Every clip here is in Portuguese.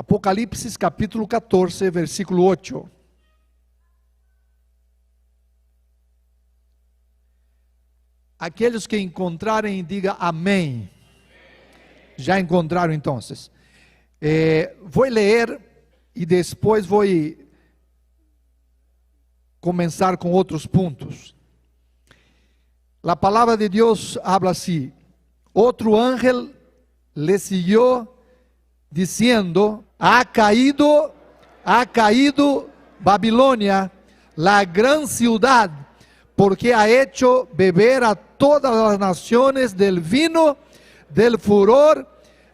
Apocalipse capítulo 14, versículo 8. Aqueles que encontrarem, diga amém. Já encontraram então? Vou ler e depois vou começar com outros pontos. A palavra de Deus habla assim: outro ángel le siguió diciendo: ha caído Babilonia, la gran ciudad, porque ha hecho beber a todas las naciones del vino del furor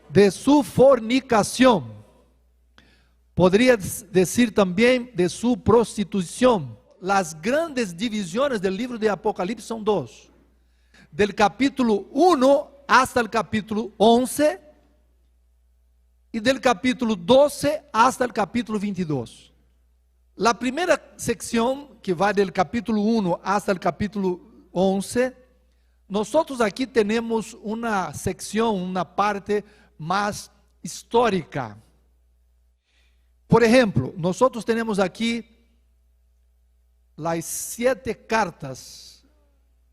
de su fornicación. Podría decir también de su prostitución. Las grandes divisiones del libro de Apocalipsis son dos: del capítulo 1 hasta el capítulo 11 y del capítulo 12 hasta el capítulo 22. La primera sección, que va del capítulo 1 hasta el capítulo 11, nosotros aquí tenemos una sección, una parte más histórica. Por ejemplo, nosotros tenemos aquí las 7 cartas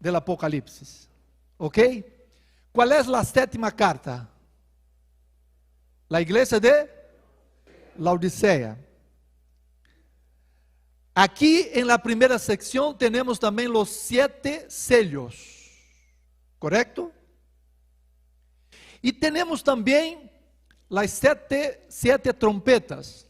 del Apocalipsis. ¿Ok? ¿Cuál es la séptima carta? La iglesia de Laodicea. Aquí en la primera sección tenemos también los 7 sellos. ¿Correcto? Y tenemos también las 7 trompetas.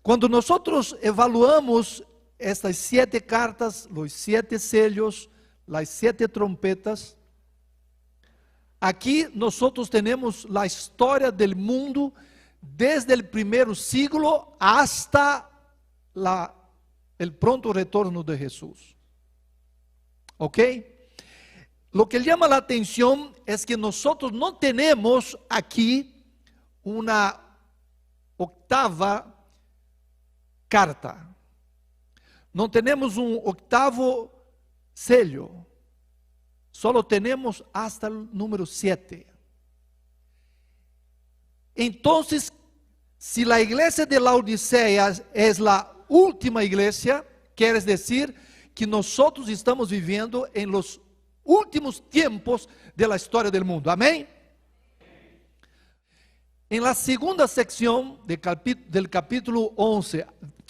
Cuando nosotros evaluamos estas 7 cartas, los 7 sellos, las 7 trompetas, aquí nosotros tenemos la historia del mundo desde el primer siglo hasta el pronto retorno de Jesús. ¿Ok? Lo que llama la atención es que nosotros no tenemos aquí una octava carta. No tenemos un octavo sello. Solo tenemos hasta el número 7. Entonces, si la iglesia de Laodicea es la última iglesia, quiere decir que nosotros estamos viviendo en los últimos tiempos de la historia del mundo. Amén. En la segunda sección del capítulo 11,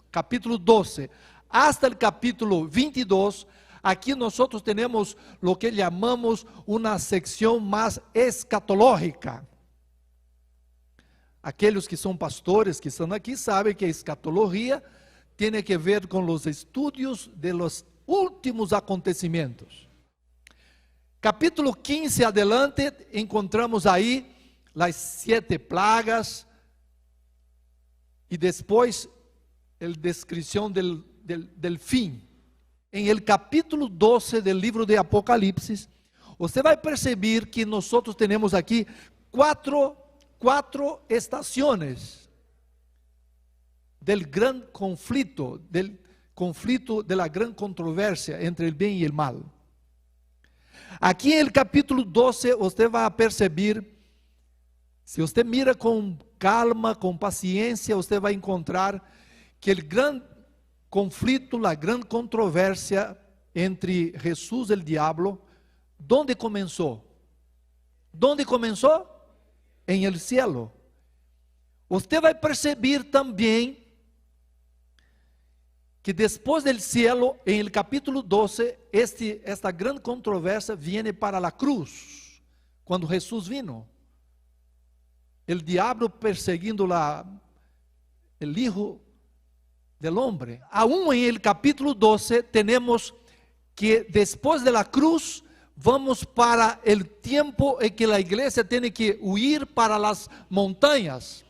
capítulo 12, hasta el capítulo 22, aquí nosotros tenemos lo que llamamos una sección más escatológica. Aquellos que son pastores que están aquí saben que escatología tiene que ver con los estudios de los últimos acontecimientos. Capítulo 15 adelante encontramos ahí las 7 plagas y después la descripción del fin. En el capítulo 12 del libro de Apocalipsis, usted va a percibir que nosotros tenemos aquí cuatro estaciones del gran conflicto, de la gran controversia entre el bien y el mal. Aquí en el capítulo 12 usted va a percibir, si usted mira con calma, con paciencia, usted va a encontrar que el gran conflicto, la gran controversia entre Jesús y el diablo, ¿dónde comenzó? ¿Dónde comenzó? En el cielo. Usted va a percibir también que después del cielo, en el capítulo 12, esta gran controversia viene para la cruz, cuando Jesús vino. El diablo persiguiendo el Hijo del Hombre. Aún en el capítulo 12 tenemos que después de la cruz vamos para el tiempo en que la iglesia tiene que huir para las montañas.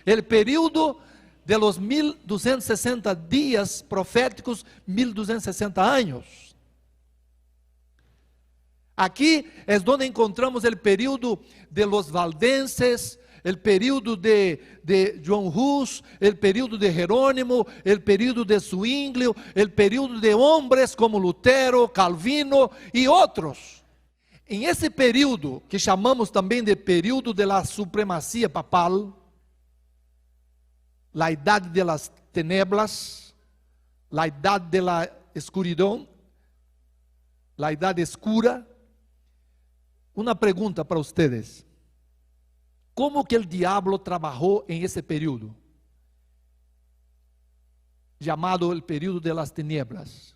El periodo de los 1260 días proféticos, 1260 años. Aquí es donde encontramos el periodo de los valdenses, el periodo de John Hus, el periodo de Jerónimo, el periodo de Zwinglio, el periodo de hombres como Lutero, Calvino y otros. En ese periodo, que chamamos também de período de la supremacía papal, la edad de las tinieblas, la edad de la escuridão, la edad escura. Una pregunta para ustedes: ¿cómo que el diablo trabajó en ese periodo? Llamado el periodo de las tinieblas,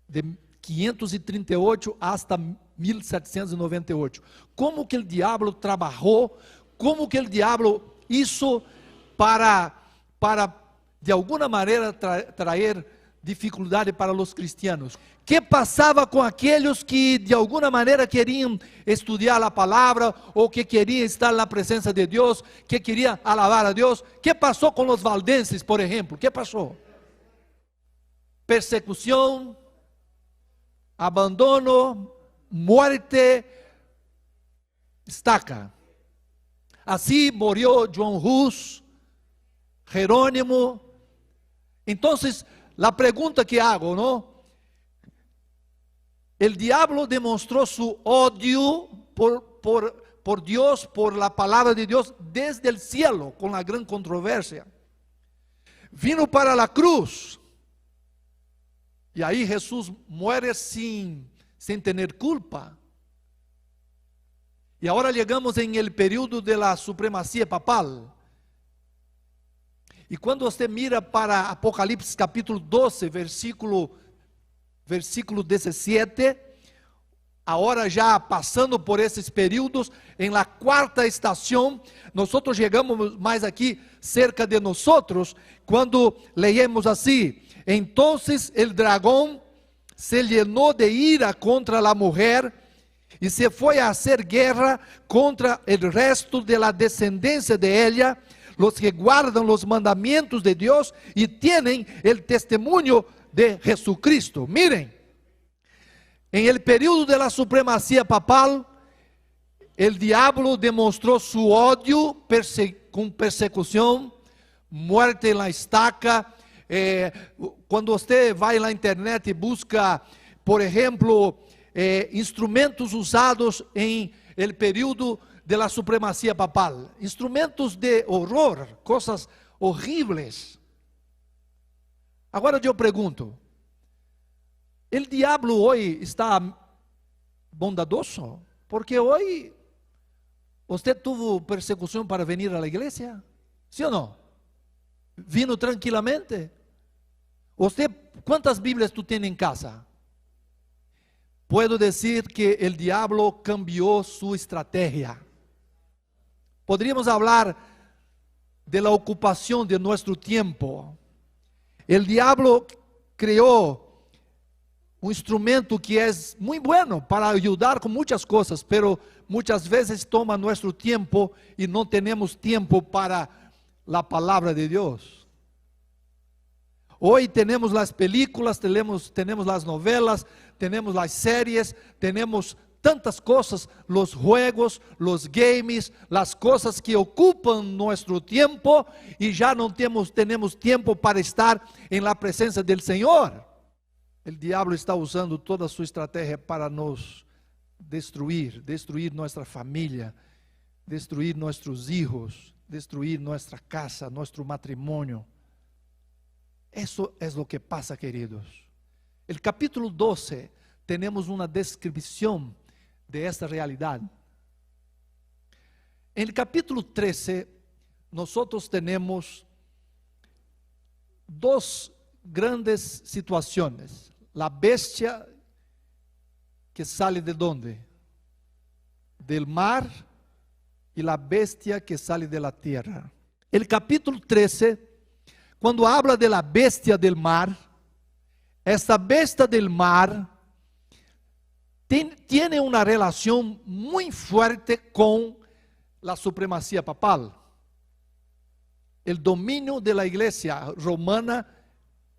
de 538 hasta 1798. ¿Cómo que el diablo trabajó? ¿Cómo que el diablo hizo para de alguna manera traer dificuldade para os cristianos? Que passava com aqueles que de alguma maneira queriam estudar a palavra, ou que queriam estar na presença de Deus, que queriam alabar a Deus? Que passou com os valdenses, por exemplo? Que passou? Persecução, abandono, muerte, estaca. Assim morreu João Hus, Jerônimo. Então, a pergunta que hago, ¿no? El diablo demostró su odio por Dios, por la palabra de Dios, desde el cielo, con la gran controversia. Vino para la cruz, y ahí Jesús muere sin tener culpa. Y ahora llegamos en el periodo de la supremacía papal. E quando você mira para Apocalipse capítulo 12, versículo 17, agora já passando por esses períodos, em la quarta estação, nós chegamos mais aqui, cerca de nós, quando leemos assim: entonces el dragón se llenó de ira contra la mujer, e se foi a hacer guerra contra el resto de la descendencia de ella, los que guardan los mandamientos de Dios y tienen el testimonio de Jesucristo. Miren, en el periodo de la supremacía papal, el diablo demostró su odio con persecución, muerte en la estaca. Cuando usted va en la internet y busca, por ejemplo, instrumentos usados en el periodo de la supremacía papal, instrumentos de horror, cosas horribles. Agora eu pergunto: el diablo hoy está bondadoso? Porque hoy usted tuvo persecución para venir a la iglesia, ¿sí o no? Vino tranquilamente. Usted, ¿cuántas Biblias tú tienes en casa? Puedo decir que el diablo cambió su estrategia. Podríamos hablar de la ocupación de nuestro tiempo. El diablo creó un instrumento que es muy bueno para ayudar con muchas cosas, pero muchas veces toma nuestro tiempo y no tenemos tiempo para la palabra de Dios. Hoy tenemos las películas, tenemos las novelas, tenemos las series, tenemos tantas cosas, los juegos, los games, las cosas que ocupan nuestro tiempo, y ya no tenemos tiempo para estar en la presencia del Señor. El diablo está usando toda su estrategia para nos destruir nuestra familia, destruir nuestros hijos, destruir nuestra casa, nuestro matrimonio. Eso es lo que pasa, queridos. El capítulo 12 tenemos una descripción de esta realidad. En el capítulo 13 nosotros tenemos dos grandes situaciones. La bestia que sale de ¿dónde? Del mar, y la bestia que sale de la tierra. El capítulo 13, cuando habla de la bestia del mar, esta bestia del mar tiene una relación muy fuerte con la supremacía papal, el dominio de la iglesia romana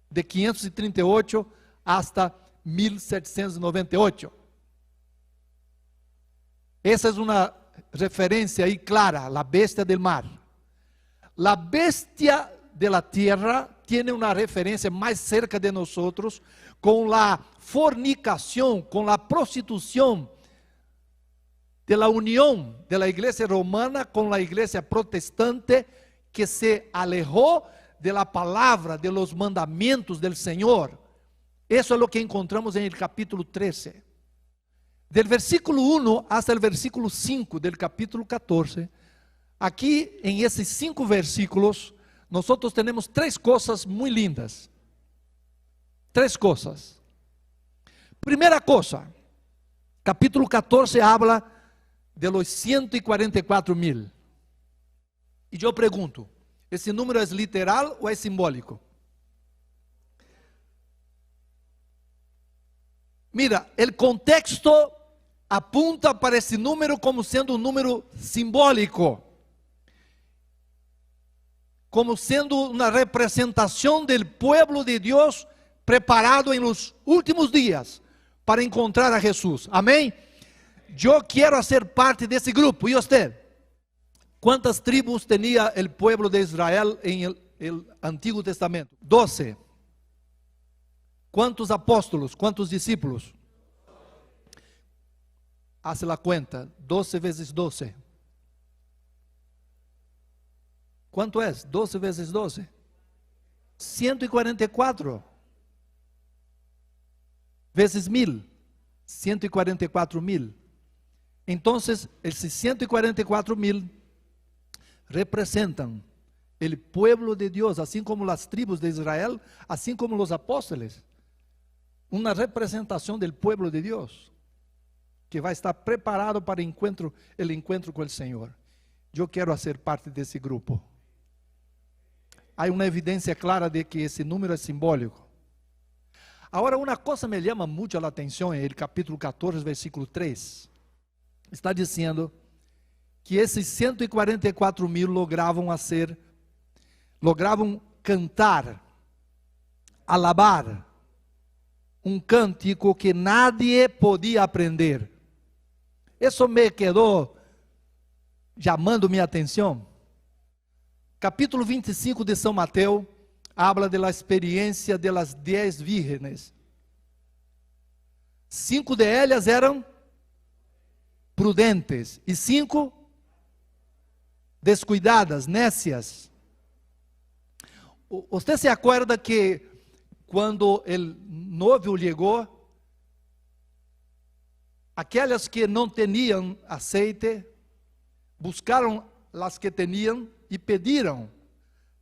de 538 hasta 1798. Esa es una referencia ahí clara, la bestia del mar. La bestia de la tierra tiene una referencia más cerca de nosotros con la fornicación, con la prostitución de la unión de la iglesia romana con la iglesia protestante, que se alejó de la palabra, de los mandamientos del Señor. Eso es lo que encontramos en el capítulo 13. Del versículo 1 hasta el versículo 5 del capítulo 14, aquí en esos 5 versículos, nosotros tenemos 3 cosas muy lindas. 3 cosas. Primera cosa, capítulo 14 habla de los 144,000. Y yo pregunto, ¿ese número es literal o es simbólico? Mira, el contexto apunta para esse número como sendo um número simbólico, como sendo uma representação do povo de Deus preparado em los últimos dias para encontrar a Jesus. Amém? Eu quero ser parte desse grupo. E você? Quantas tribos tinha o povo de Israel em el Antigo Testamento? 12. Quantos apóstolos? Quantos discípulos? Hace la cuenta, 12 vezes 12. ¿Cuánto es? 12 vezes 12. 144. Vezes 1000. 144,000. Entonces, esses 144,000 representan el pueblo de Dios, así como las tribus de Israel, así como los apóstoles. Una representación del pueblo de Dios, que vai estar preparado para o encontro com o Senhor. Eu quero ser parte desse grupo. Há uma evidência clara de que esse número é simbólico. Agora, uma coisa me chama muito a atenção, em capítulo 14, versículo 3. Está dizendo que esses 144,000 logravam cantar, alabar, um cântico que nadie podia aprender. Isso me quedou chamando minha atenção. Capítulo 25 de São Mateus habla de la experiência de las 10 vírgenes. 5 de elas eram prudentes e 5 descuidadas, nécias. Você se acorda que quando o noivo chegou, aquelas que não tinham aceite, buscaram as que tinham e pediram,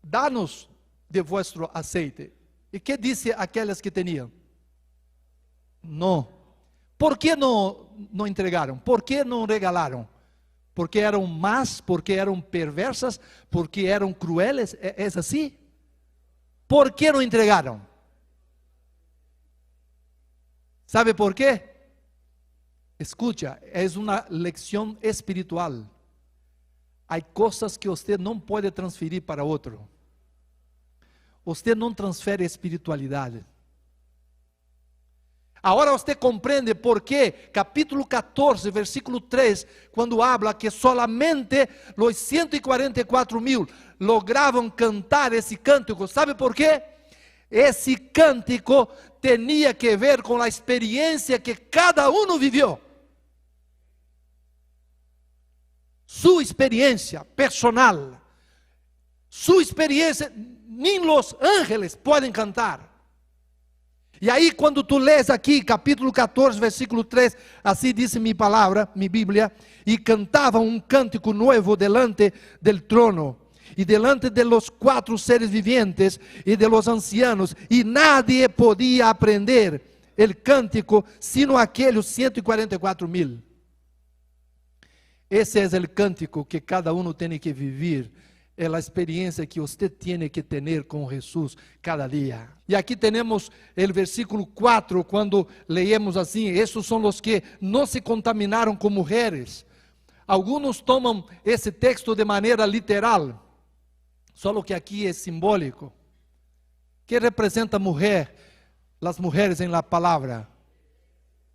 dá-nos de vuestro aceite. E que disse aquelas que tinham? Não. Por que não entregaram? Por que não regalaram? Porque eram más, porque eram perversas, porque eram crueles, é assim? Por que não entregaram? ¿Sabe por quê? Escucha, é uma lecção espiritual. Há coisas que você não pode transferir para outro. Você não transfere espiritualidade. Agora você compreende por que capítulo 14, versículo 3, quando habla que solamente os 144,000 logravam cantar esse cântico. ¿Sabe por quê? Esse cântico tinha que ver com a experiência que cada um viveu. Sua experiência personal. Sua experiência, nem os ángeles podem cantar. E aí quando tu lês aqui, capítulo 14, versículo 3, assim diz minha palavra, minha Bíblia, e cantavam um cântico novo delante del trono, e delante de los 4 seres vivientes, e de los ancianos, e nadie podia aprender el cântico, sino aqueles 144,000. Esse é o cântico que cada um tem que viver. É a experiência que você tem que ter com Jesus cada dia. E aqui temos o versículo 4, quando leemos assim: esses são os que não se contaminaram com mulheres. Alguns tomam esse texto de maneira literal, só que aqui é simbólico. Que representa mulher? As mulheres em la palavra.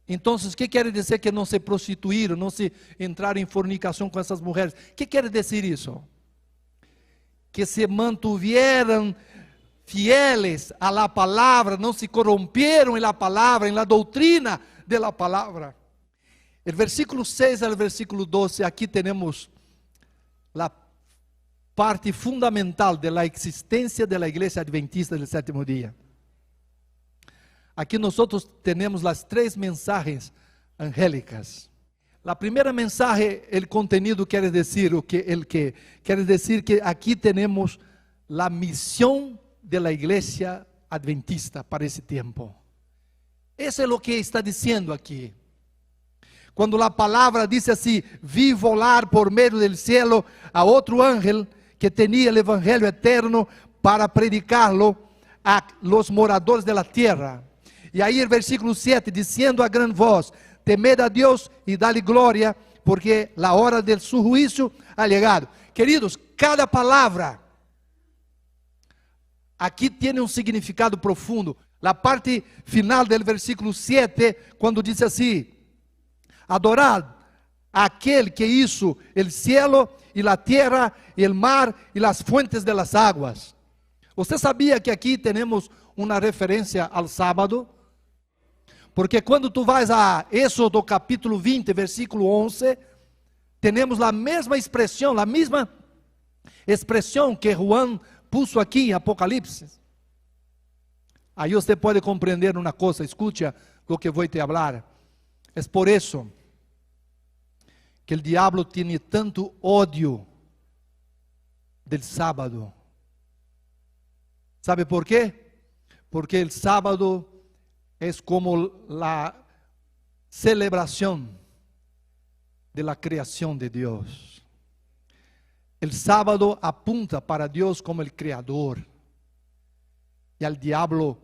Então, o que quer dizer que não se prostituíram, não se entraram em fornicação com essas mulheres? O que quer dizer isso? Que se mantuvieram fieles a la palavra, não se corromperam em la palavra, em la doutrina de la palavra. O versículo 6 ao versículo 12, aqui temos a parte fundamental da existência da Igreja Adventista do Sétimo Dia. Aqui nós temos as 3 mensagens angélicas. A primeira mensagem, o contenido quer dizer quer dizer que aqui temos a missão da Igreja Adventista para esse tempo. Isso é o que está dizendo aqui. Quando a palavra diz assim: vi volar por meio do cielo a outro ángel que tinha o evangelho eterno para predicá-lo a los moradores da terra. E aí o versículo 7, dizendo a grande voz: temed a Deus e dá-lhe glória, porque a hora de su juízo ha chegado. Queridos, cada palavra aqui tem um significado profundo. A parte final do versículo 7, quando diz assim: adorad aquele que hizo el cielo e la tierra e el mar e las fuentes de las aguas. Você sabia que aqui temos uma referência ao sábado? Porque quando tu vais a Êxodo capítulo 20, versículo 11, temos a mesma expressão que Juan puso aqui em Apocalipse. Aí você pode compreender uma coisa, escucha o que vou te falar. É por isso que o diabo tem tanto ódio del sábado. ¿Sabe por quê? Porque o sábado é como a celebração de la criação de Deus. O sábado apunta para Deus como o Criador. E o diabo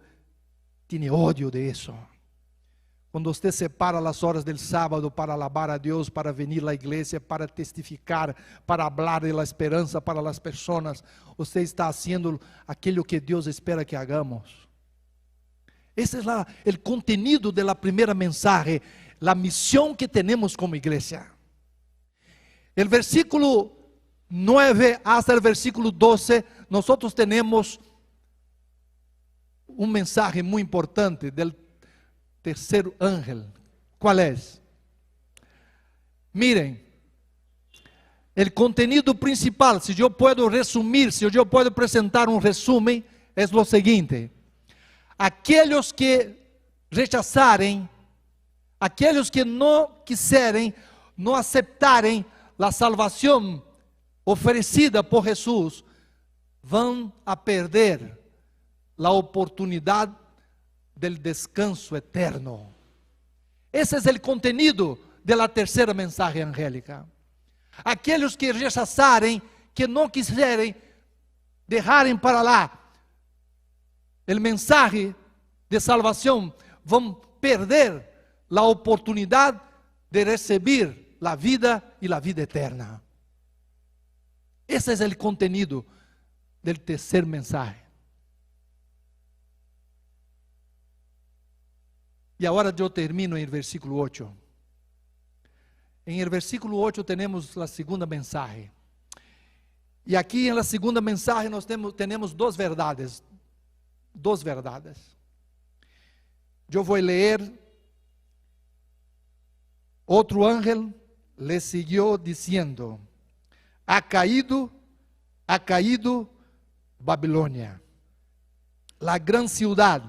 tem ódio de isso. Quando você separa as horas do sábado para alabar a Deus, para vir à igreja, para testificar, para falar da esperança para as pessoas, você está fazendo aquilo que Deus espera que hagamos. Esse é o contenido da primeira mensagem, a missão que temos como igreja. El versículo 9 hasta el versículo 12, nós temos um mensagem muito importante del terceiro ángel. Qual é? Miren, o contenido principal, se eu posso resumir, se eu posso apresentar um resumo, é o seguinte: aqueles que rechazarem, aqueles que não quiserem, não aceitarem a salvação oferecida por Jesus, vão a perder a oportunidade del descanso eterno. Esse é o contenido da terceira mensagem angélica. Aqueles que rechazarem, que não quiserem, deixarem para lá o mensagem de salvação, vão perder a oportunidade de receber a vida e a vida eterna. Esse é o contenido do terceiro mensagem. E agora eu termino em versículo 8. Em el versículo 8 temos a segunda mensagem. E aqui na segunda mensagem nós temos duas verdades. Duas verdades. Eu vou ler. Outro ángel le siguió diciendo: ha caído Babilônia, la gran ciudad,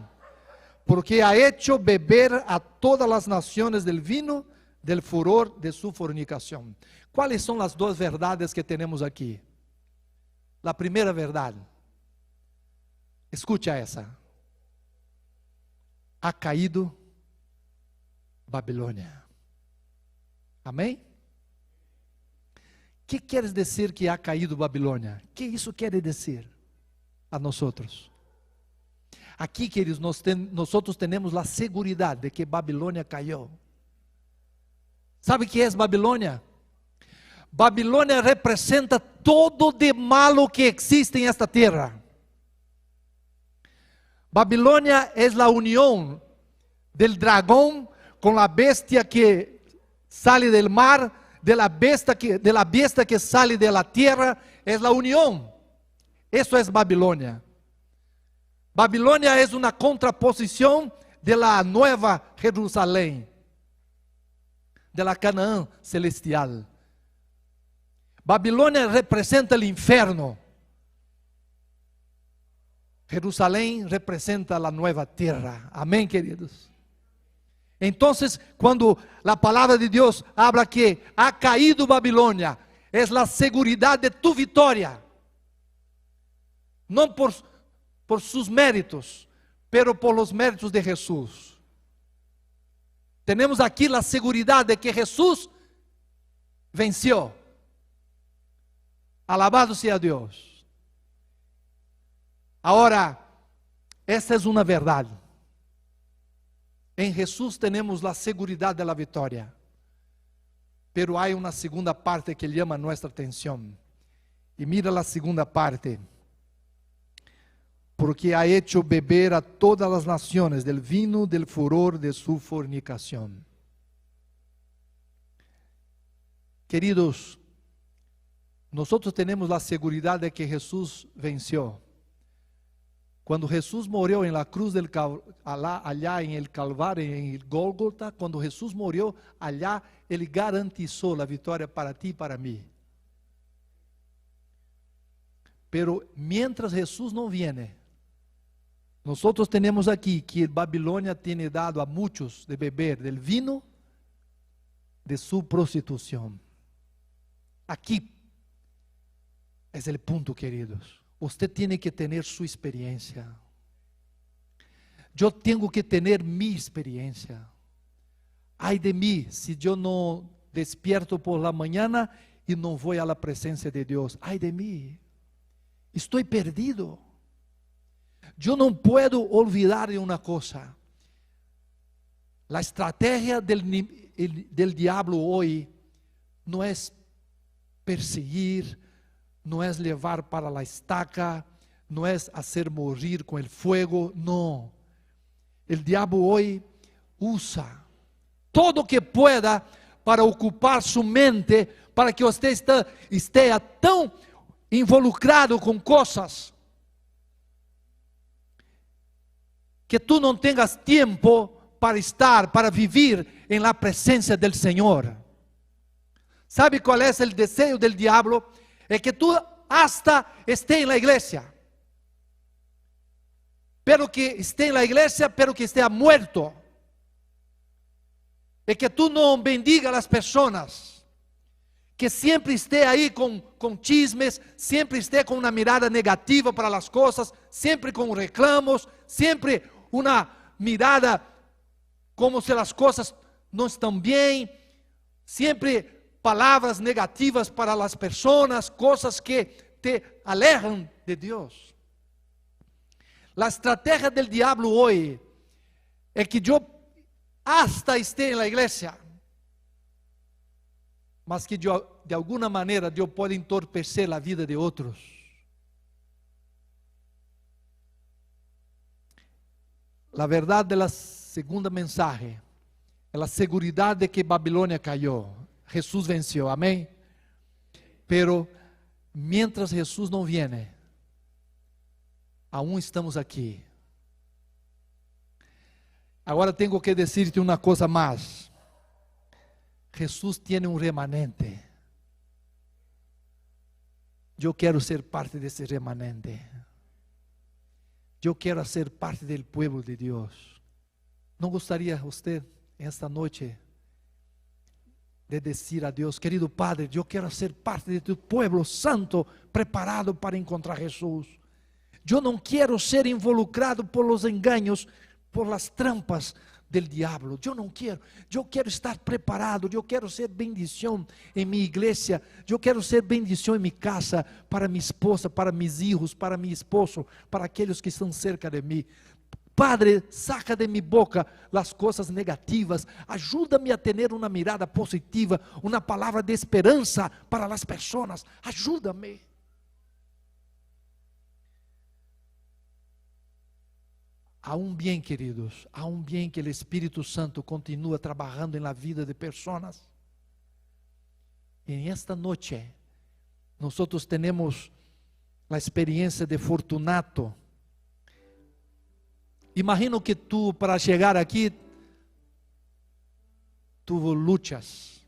porque ha hecho beber a todas as nações del vino del furor de su fornicação. Quais são as duas verdades que temos aqui? A primeira verdade, escucha essa: ha caído Babilônia. Amém? O que quer dizer que ha caído Babilônia? O que isso quer dizer a nós? Aqui, queridos, nós temos a segurança de que Babilônia caiu. Sabe o que é Babilônia? Babilônia representa todo de malo que existe em esta terra. Babilônia é a união del dragão com a bestia que sale del mar, de la bestia que sale de la tierra, é a união. Isso é Babilônia. Babilônia é uma contraposição de la Nueva Jerusalém, de la Canaã celestial. Babilônia representa o inferno. Jerusalém representa a nova terra. Amém, queridos? Então, quando a palavra de Deus habla que ha caído Babilônia, é a segurança de tu vitória. Não por seus méritos, pero por los méritos de Jesus. Temos aqui a segurança de que Jesus venceu. Alabado seja Deus. Agora, esta é uma verdade. Em Jesus temos a segurança da vitória. Pero há uma segunda parte que chama nossa atenção. E mira a segunda parte. Porque ha hecho beber a todas as nações del vino del furor de su fornicación. Queridos, nós temos a segurança de que Jesus venceu. Quando Jesus morreu em la cruz allá em el Calvário, em el Gólgota, quando Jesus morreu allá, Ele garantizou a vitória para ti e para mim. Pero mientras Jesus não viene, nós temos aqui que Babilônia tem dado a muitos de beber del vino de sua prostituição. Aqui é o ponto, queridos. Você tem que ter sua experiência. Eu tenho que ter minha experiência. Ai de mim, se eu não despierto por la mañana e não vou à presença de Deus. Ai de mim, estou perdido. Eu não posso olvidar de uma coisa. A estratégia del diablo hoje não é perseguir, não é levar para a estaca, não é fazer morrer com o fogo, não. O diabo hoje usa todo o que pueda para ocupar sua mente, para que você esteja tão involucrado com coisas que tu não tenhas tempo para estar, para viver em la presença del Senhor. ¿Sabe qual é o desejo del diablo? É que tu hasta esté na igreja, pero que esté na igreja, pero que esteja muerto. É que tu não bendiga as pessoas, que sempre esteja aí com chismes, sempre esteja com uma mirada negativa para as coisas, sempre com reclamos, sempre uma mirada como se as coisas não estão bem, sempre palavras negativas para as pessoas, coisas que te alejam de Deus. A estratégia del diablo hoje é que eu hasta esteja na igreja, mas que eu, de alguma maneira eu pode entorpecer a vida de outros. A verdade da segunda mensagem é a segurança de que Babilônia caiu. Jesus venceu, amém? Pero, mientras Jesus não viene, aún estamos aqui. Agora tenho que dizer-te uma coisa mais. Jesus tem um remanente. Eu quero ser parte desse remanente. Eu quero ser parte do povo de Deus. Não gostaria você, esta noite, de dizer a Deus: querido Padre, eu quero ser parte de tu povo santo, preparado para encontrar Jesus. Eu não quero ser involucrado por los engaños, por las trampas del diablo. Eu não quero. Eu quero estar preparado. Eu quero ser bendição em minha igreja. Eu quero ser bendição em minha casa, para minha esposa, para meus filhos, para meu esposo, para aqueles que estão cerca de mim. Padre, saca de minha boca as coisas negativas, ajuda-me a ter uma mirada positiva, uma palavra de esperança para as pessoas, ajuda-me. Há um bem, queridos, há um bem que o Espírito Santo continua trabalhando na vida de pessoas. E esta noite, nós temos a experiência de Fortunato. Imagino que tu, para chegar aqui, tuvo luchas,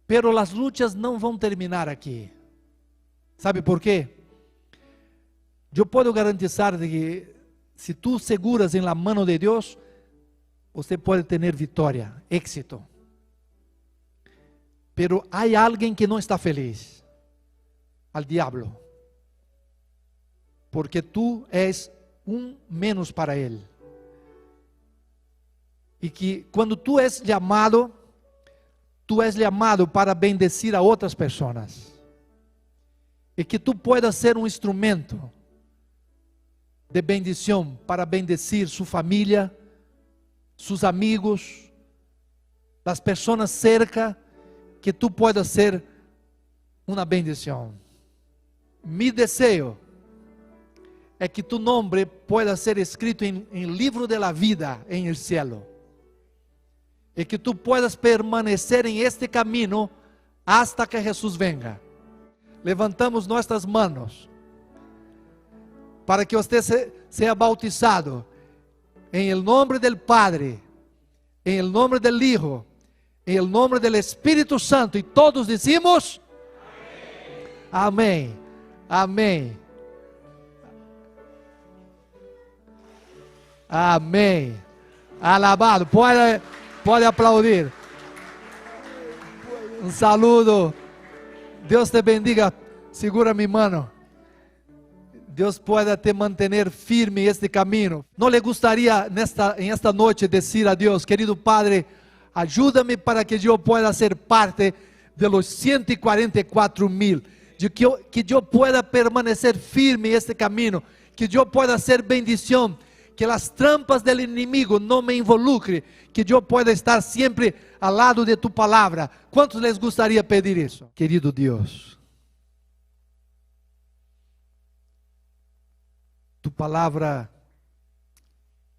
Pero las luchas não vão terminar aqui. Sabe por quê? Eu posso garantizar de que se tu seguras em la mano de Deus, você pode ter vitória, éxito. Pero há alguém que não está feliz, al diablo, porque tu és um menos para ele. E que quando tu és chamado para bendecir a outras pessoas. E que tu puedas ser um instrumento de bendição para bendecir sua família, seus amigos, as pessoas cerca, que tu puedas ser uma bendição. Mi desejo é que tu nome pueda ser escrito em livro de la vida em el cielo. E que tu puedas permanecer em este caminho hasta que Jesus venga. Levantamos nossas manos para que você seja bautizado em el nome do Padre, em el nome do Hijo, em el nome do Espírito Santo, e todos dizemos amém, amém, amém. Alabado, pode aplaudir. Um saludo. Deus te bendiga. Segura mi mano. Deus pueda te mantener firme este caminho. ¿No le gustaría en esta noche decir a Dios, querido Padre, ayúdame para que yo pueda ser parte de los 144,000, que yo pueda permanecer firme en este camino, que yo pueda ser bendición, que las trampas del enemigo no me involucre, que yo pueda estar siempre al lado de tu palabra? ¿Cuántos les gustaría pedir eso? Querido Dios, tu palavra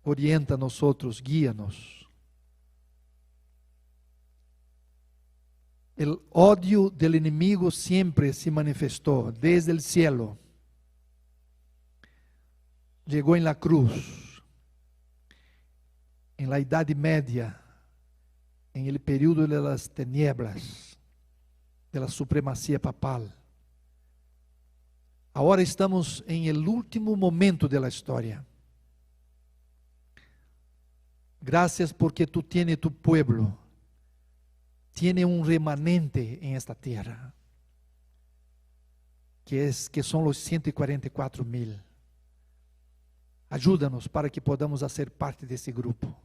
orienta a nosotros, guía-nos. El odio del enemigo siempre se manifestó desde el cielo. Llegó en la cruz, en la Idade Media, en el período de las tinieblas, de la supremacía papal. Agora estamos em el último momento da história. Gracias porque tu tienes tu pueblo, tiene un remanente en esta tierra, que son los 144,000. Ajuda-nos para que podamos ser parte desse grupo.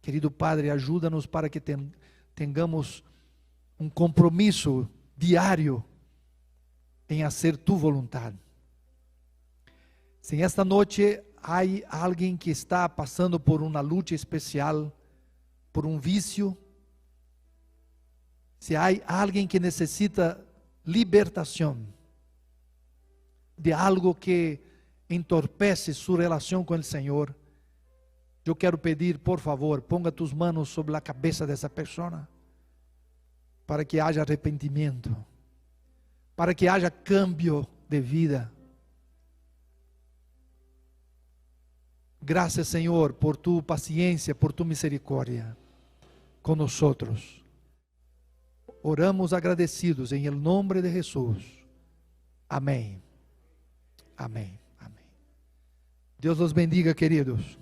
Querido Padre, ajuda-nos para que tenhamos um compromisso diário em fazer tu vontade. Se esta noite há alguém que está passando por uma luta especial, por um vício, se há alguém que necessita libertação de algo que entorpece sua relação com o Senhor, eu quero pedir, por favor, ponga tus manos sobre a cabeça dessa pessoa, para que haja arrependimento, para que haja cambio de vida. Graças, Senhor, por tu paciência, por tu misericórdia com nós. Oramos agradecidos em nome de Jesus. Amém. Amém. Amém. Deus os bendiga, queridos.